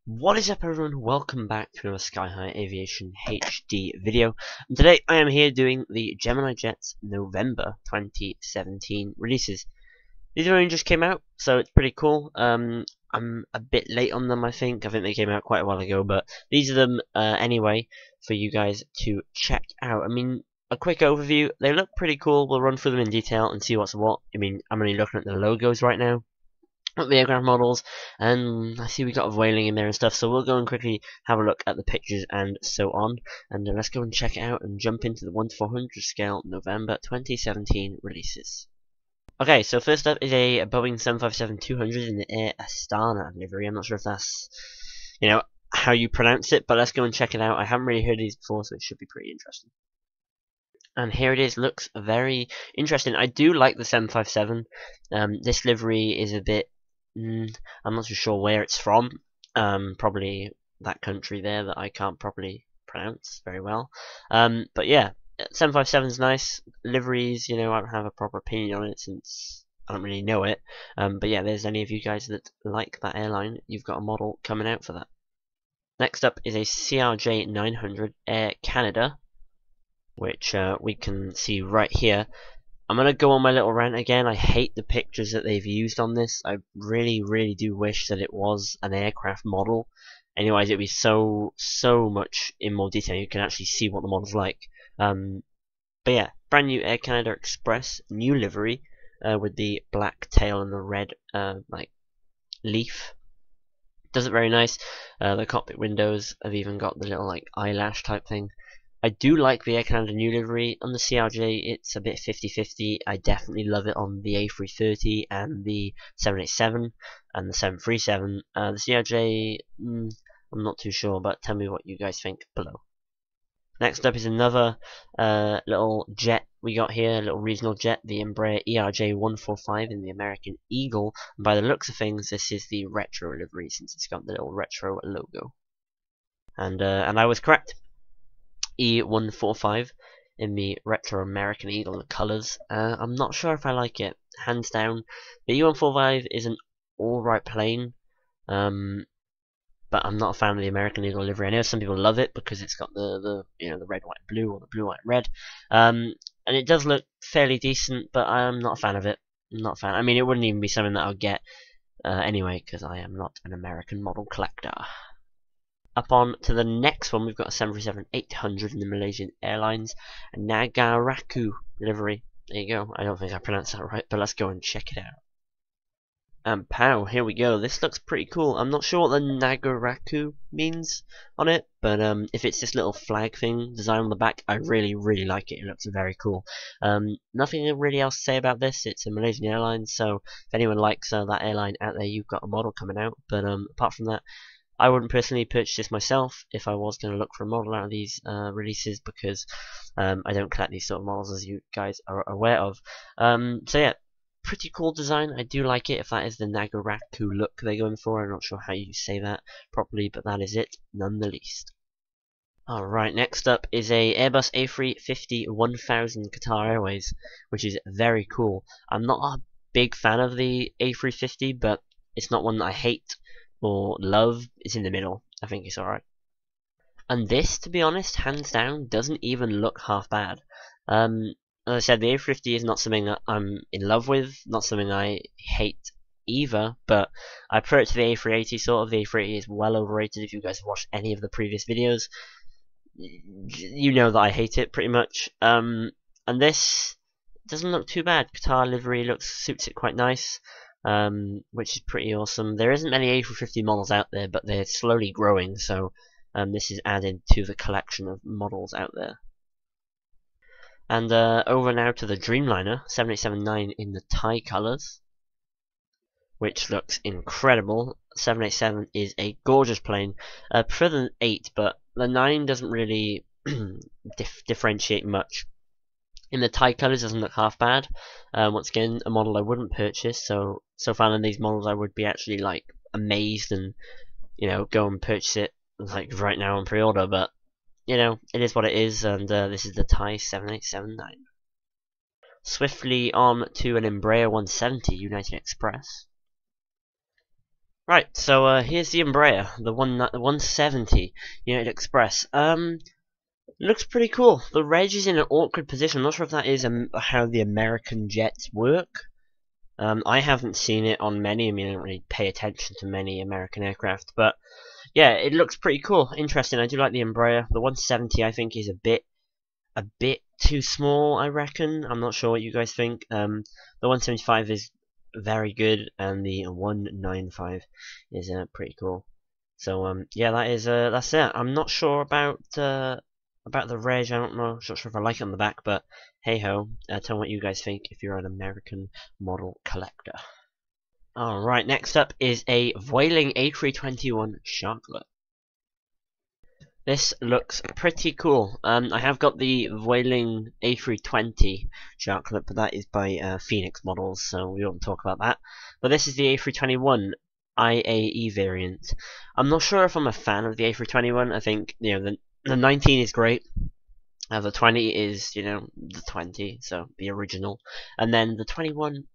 What is up, everyone? Welcome back to another Sky High Aviation HD video. And today I am here doing the Gemini Jets November 2017 releases. These only just came out, so it's pretty cool. I'm a bit late on them, I think they came out quite a while ago, but these are them anyway for you guys to check out. I mean, a quick overview, they look pretty cool. We'll run through them in detail and see what's what. I mean, I'm only looking at the logos right now, not the aircraft models, and I see we got a whaling in there and stuff, so we'll go and quickly have a look at the pictures and so on, and let's go and check it out and jump into the 1 to 400 scale November 2017 releases. Okay, so first up is a Boeing 757-200 in the Air Astana livery. I'm not sure if that's, how you pronounce it, but let's go and check it out. I haven't really heard of these before, so it should be pretty interesting. And here it is, looks very interesting. I do like the 757. This livery is a bit, I'm not too sure where it's from. Probably that country there that I can't properly pronounce very well. But yeah, 757's nice. Liveries, I don't have a proper opinion on it since I don't really know it. But yeah, there's any of you guys that like that airline, you've got a model coming out for that. Next up is a CRJ 900 Air Canada, which we can see right here. I'm going to go on my little rant again. I hate the pictures that they've used on this. I really do wish that it was an aircraft model. Anyways, it'd be so much in more detail. You can actually see what the model's like. But yeah, brand new Air Canada Express, new livery, with the black tail and the red leaf. Does it very nice. The cockpit windows have even got the little eyelash type thing. I do like the Air Canada new livery. On the CRJ, it's a bit 50-50. I definitely love it on the A330 and the 787 and the 737. The CRJ, I'm not too sure, but tell me what you guys think below. Next up is another little jet we got here, a little regional jet, the Embraer ERJ-145 in the American Eagle. And by the looks of things, this is the retro livery since it's got the little retro logo. And I was correct. E145 in the retro American Eagle colours. I'm not sure if I like it. Hands down, the E145 is an alright plane, but I'm not a fan of the American Eagle livery. I know some people love it because it's got the red, white, blue, or the blue, white, red, and it does look fairly decent, but I'm not a fan of it. I'm not a fan. I mean, it wouldn't even be something that I'll get anyway, because I am not an American model collector. Up on to the next one, we've got a 737-800 in the Malaysian Airlines Nagaraku livery. There you go. I don't think I pronounced that right, but let's go and check it out. And pow, here we go. This looks pretty cool. I'm not sure what the Nagaraku means on it, but if it's this little flag thing design on the back, I really like it. It looks very cool. Nothing really else to say about this. It's a Malaysian Airlines, so if anyone likes that airline out there, you've got a model coming out. But apart from that, I wouldn't personally purchase this myself if I was going to look for a model out of these releases, because I don't collect these sort of models, as you guys are aware of. So yeah, pretty cool design. I do like it, if that is the Nagaraku look they're going for. I'm not sure how you say that properly, but that is it, none the least. Alright, next up is a Airbus A350-1000 Qatar Airways, which is very cool. I'm not a big fan of the A350, but it's not one that I hate or love. It's in the middle. I think it's alright. And this, to be honest, hands down, doesn't even look half bad. As I said, the A350 is not something that I'm in love with, not something I hate either, but I prefer it to the A380 sort of. The A380 is well overrated. If you guys have watched any of the previous videos, you know that I hate it pretty much. And this doesn't look too bad. Qatar livery suits it quite nice. Which is pretty awesome. There isn't many A350 models out there, but they're slowly growing, so this is added to the collection of models out there. And over now to the Dreamliner 787-9 in the Thai colours, which looks incredible. 787 is a gorgeous plane. Prefer the 8, but the 9 doesn't really differentiate much. In the Thai colours, doesn't look half bad. Once again, a model I wouldn't purchase. So far in these models, I would be actually amazed and go and purchase it right now on pre-order. But it is what it is, and this is the Thai 787-9. Swiftly on to an Embraer 170 United Express. Right, so here's the Embraer, the 170 United Express. Looks pretty cool. The reg is in an awkward position. I'm not sure if that is how the American jets work. I haven't seen it on many. I mean, I don't really pay attention to many American aircraft, but yeah, it looks pretty cool, interesting. I do like the Embraer. The 170, I think, is a bit too small. I reckon. I'm not sure what you guys think. The 175 is very good, and the 195 is pretty cool. So yeah, that's it. I'm not sure about the reg. I don't know. Not sure if I like it on the back, but hey ho. Tell me what you guys think if you're an American model collector. Alright, next up is a Vueling A321 Sharklet. This looks pretty cool. I have got the Vueling A320 Sharklet, but that is by Phoenix Models, so we won't talk about that. But this is the A321 IAE variant. I'm not sure if I'm a fan of the A321. I think, you know, the 19 is great. The 20 is, you know, the 20, so the original. And then the 21,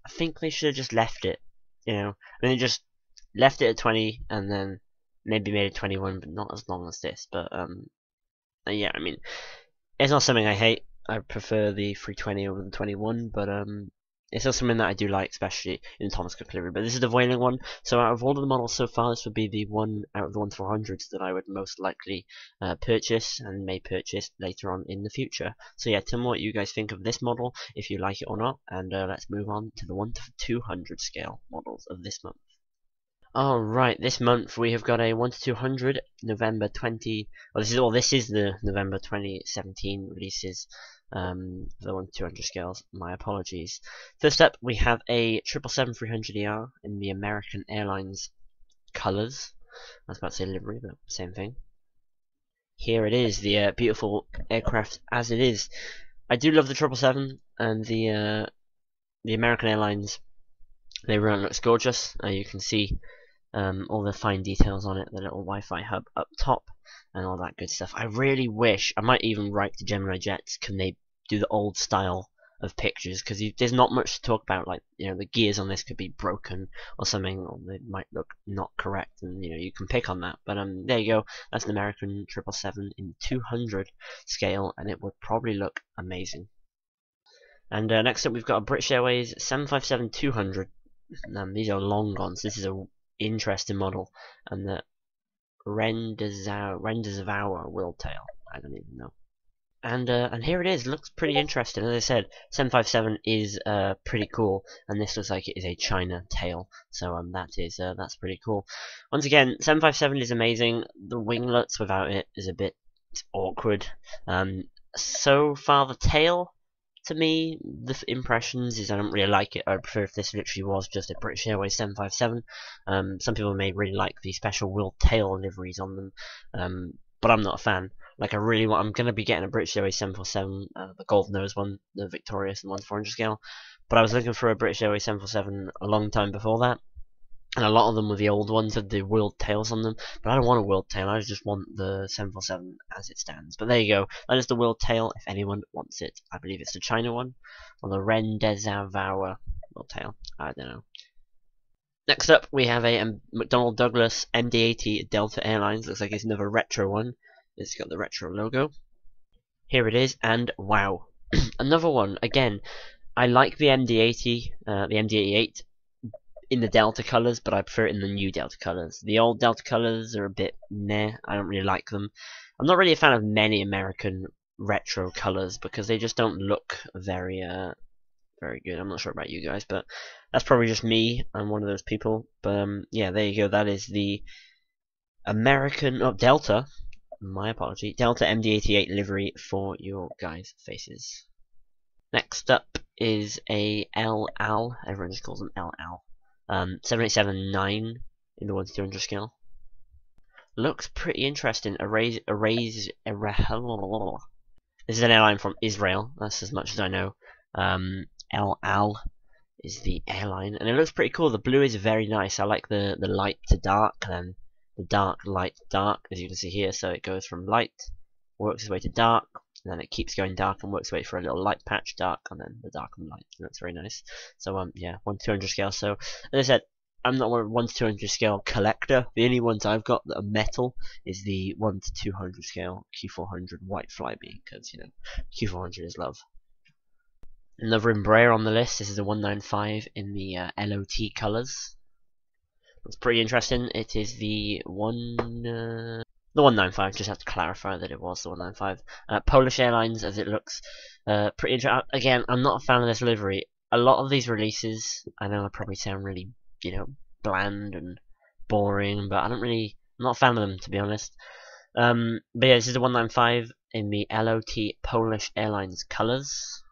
I think they should have just left it, you know. I mean, they just left it at 20 and then maybe made it 21, but not as long as this. But, yeah, I mean, it's not something I hate. I prefer the 320 over the 21, but, it's not something that I do like, especially in Thomas Cook livery. But this is the Vueling one, so out of all of the models so far, this would be the one out of the 1-400s that I would most likely purchase, and may purchase later on in the future. So yeah, tell me what you guys think of this model, if you like it or not, and let's move on to the 1-200 scale models of this month. Alright, this month we have got a 1-200 November 20. This is the November 2017 releases. The 1-200 scales. My apologies. First up, we have a 777-300ER in the American Airlines colors. I was about to say livery, but same thing. Here it is, the beautiful aircraft as it is. I do love the 777 and the American Airlines. They run looks gorgeous. You can see all the fine details on it, the little Wi-Fi hub up top, and all that good stuff. I really wish, I might even write to Gemini Jets, can they do the old style of pictures, because there's not much to talk about, like, you know, the gears on this could be broken or something, or they might look not correct, and, you know, you can pick on that. But there you go, that's an American 777 in 200 scale, and it would probably look amazing. And next up we've got a British Airways 757-200. These are long gone, so this is a interesting model, and the Rendezvous Wheeltail. I don't even know. And here it is. Looks pretty interesting. As I said, 757 is pretty cool, and this looks like it is a China tail. So that's pretty cool. Once again, 757 is amazing. The winglets without it is a bit awkward. So far the tail, to me, the impressions is I don't really like it. I prefer if this literally was just a British Airways 757. Some people may really like the special wheel tail liveries on them, but I'm not a fan. Like, I really want, I'm going to be getting a British Airways 747, the gold nose one, the Victorious and 1-400 scale, but I was looking for a British Airways 747 a long time before that, and a lot of them were the old ones with the wheeled tails on them, but I don't want a wheeled tail, I just want the 747 as it stands. But there you go, that is the wheeled tail if anyone wants it. I believe it's the China one, or the Rendezvous wheeled tail, I don't know. Next up, we have a McDonnell Douglas MD-80 Delta Airlines. Looks like it's another retro one. It's got the retro logo. Here it is, and wow. Another one. Again, I like the MD-80, the MD-88 in the Delta colours, but I prefer it in the new Delta colours. The old Delta colours are a bit meh. I don't really like them. I'm not really a fan of many American retro colours because they just don't look very good. I'm not sure about you guys, but that's probably just me. I'm one of those people. But yeah, there you go. That is the American Delta. My apology. Delta MD-88 livery for your guys' faces. Next up is a El Al. Everyone just calls them El Al. 787-9 in the 1-200 scale. Looks pretty interesting. This is an airline from Israel. That's as much as I know. El Al is the airline, and it looks pretty cool. The blue is very nice. I like the light to dark, and then the dark, light, dark, as you can see here. So it goes from light, works its way to dark, and then it keeps going dark and works its way for a little light patch, dark, and then the dark and light. And that's very nice. So yeah, 1-200 scale. So as I said, I'm not a 1 to 200 scale collector. The only ones I've got that are metal is the 1 to 200 scale Q400 white Flyme, because you know Q400 is love. Another Embraer on the list. This is a 195 in the LOT colours. It's pretty interesting. It is the 195. Just have to clarify that it was the 195. Polish Airlines, as it looks. Pretty interesting. Again, I'm not a fan of this livery. A lot of these releases, I know I probably sound really, bland and boring, but I'm not a fan of them, to be honest. But yeah, this is the 195 in the LOT Polish Airlines colours.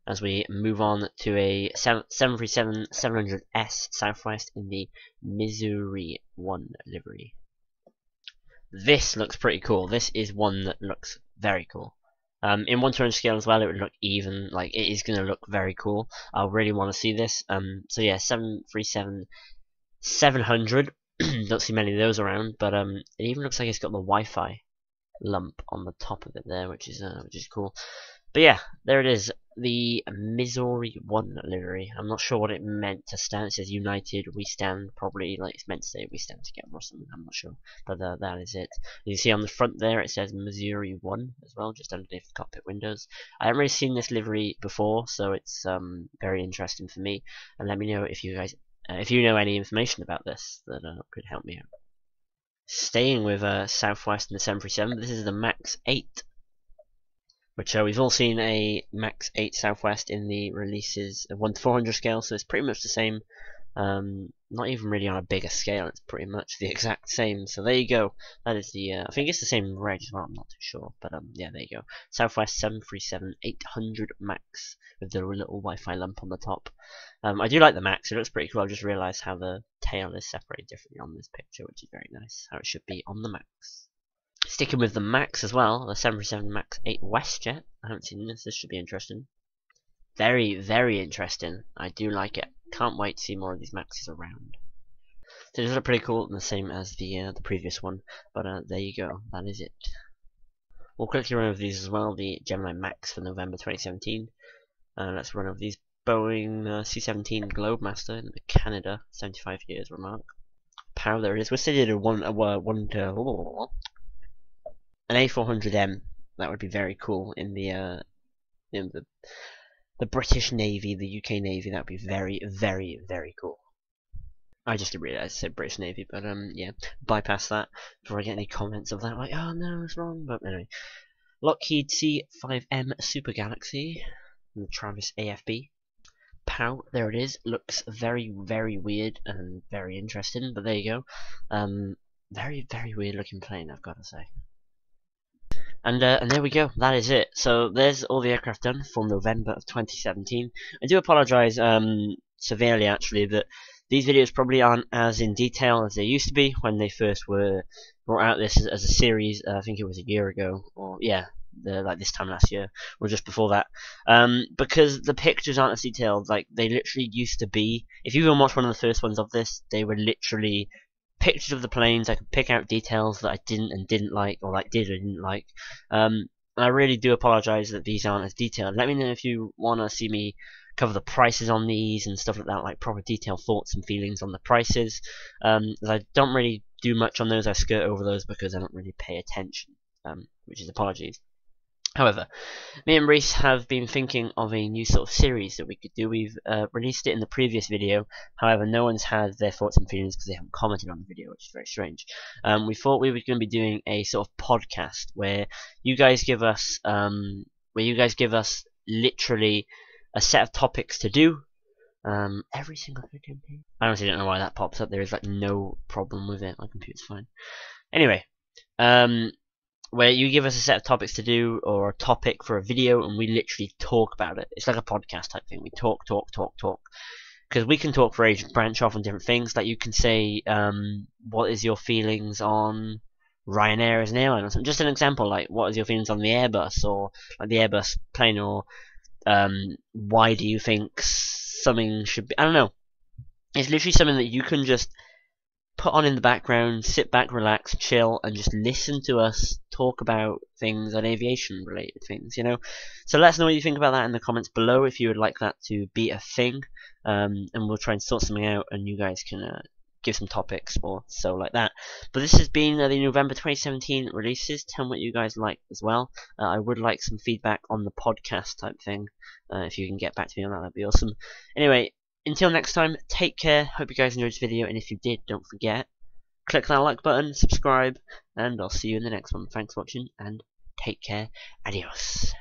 As we move on to a 737-700S Southwest in the Missouri 1 livery. This looks pretty cool. This is one that looks very cool. In 1 to 200 scale as well, it would look even, like, it is going to look very cool. I really want to see this. So yeah, 737-700. Don't see many of those around, but it even looks like it's got the Wi-Fi lump on the top of it there, which is cool. But yeah, there it is, the Missouri 1 livery. I'm not sure what it meant to stand. It says United, we stand, probably like it's meant to say we stand together or something, I'm not sure. But that is it. You see on the front there it says Missouri 1 as well, just underneath the cockpit windows. I haven't really seen this livery before, so it's very interesting for me. And let me know if you guys, if you know any information about this that could help me out. Staying with Southwest and the 737, this is the Max 8. Which we've all seen a Max 8 Southwest in the releases of 1 to 400 scale, so it's pretty much the same. Not even really on a bigger scale, it's pretty much the exact same. So there you go. That is the, I think it's the same reg as well, I'm not too sure. But yeah, there you go. Southwest 737-800 Max with the little Wi-Fi lump on the top. I do like the Max, it looks pretty cool. I've just realised how the tail is separated differently on this picture, which is very nice. How it should be on the Max. Sticking with the Max as well, the 737 Max 8 WestJet. I haven't seen this. This should be interesting. Very, very interesting. I do like it. Can't wait to see more of these Maxes around. So these look pretty cool, and the same as the previous one. But there you go. That is it. We'll quickly run over these as well. The Gemini Macs for November 2017. Let's run over these. Boeing C-17 Globemaster in Canada, 75 years remark. Power, there it is. We're still at an A400M. That would be very cool in the British Navy, the UK Navy. That would be very, very, very cool. I just realised I said British Navy, but yeah, bypass that before I get any comments of that. Like, oh no, it's wrong. But anyway, Lockheed C5M Super Galaxy, and the Travis AFB. Pow, there it is. Looks very, very weird and very interesting. But there you go. Very, very weird looking plane, I've got to say. And there we go. That is it. So there's all the aircraft done for November of 2017. I do apologise severely, actually, that these videos probably aren't as in detail as they used to be when they first were brought out this as a series. I think it was a year ago, or yeah, like this time last year, or just before that. Because the pictures aren't as detailed. Like they literally used to be. If you even watched one of the first ones of this, they were literally pictures of the planes. I could pick out details that I didn't like, or like did or didn't like. I really do apologise that these aren't as detailed. Let me know if you want to see me cover the prices on these and stuff like that, like proper detailed thoughts and feelings on the prices. As I don't really do much on those, I skirt over those because I don't really pay attention, which is apologies. However, me and Reese have been thinking of a new sort of series that we could do. We've released it in the previous video. However, no one's had their thoughts and feelings because they haven't commented on the video, which is very strange. We thought we were going to be doing a sort of podcast where you guys give us, literally a set of topics to do. Every single video. I honestly don't know why that pops up. There is like no problem with it. My computer's fine. Anyway, where you give us a set of topics to do, or a topic for a video, and we literally talk about it. It's like a podcast type thing. We talk. Because we can talk for ages, branch off on different things. Like you can say, what is your feelings on Ryanair as an airline or something. Just an example, like what is your feelings on the Airbus, or like the Airbus plane, or why do you think something should be, I don't know. It's literally something that you can just put on in the background, sit back, relax, chill, and just listen to us talk about things and aviation related things, you know. So let us know what you think about that in the comments below if you would like that to be a thing. and we'll try and sort something out, and you guys can give some topics or so like that. But this has been the November 2017 releases. Tell me what you guys like as well. I would like some feedback on the podcast type thing. If you can get back to me on that, that'd be awesome. Anyway, until next time, take care. Hope you guys enjoyed this video, and if you did, don't forget, click that like button, subscribe, and I'll see you in the next one. Thanks for watching, and take care. Adios.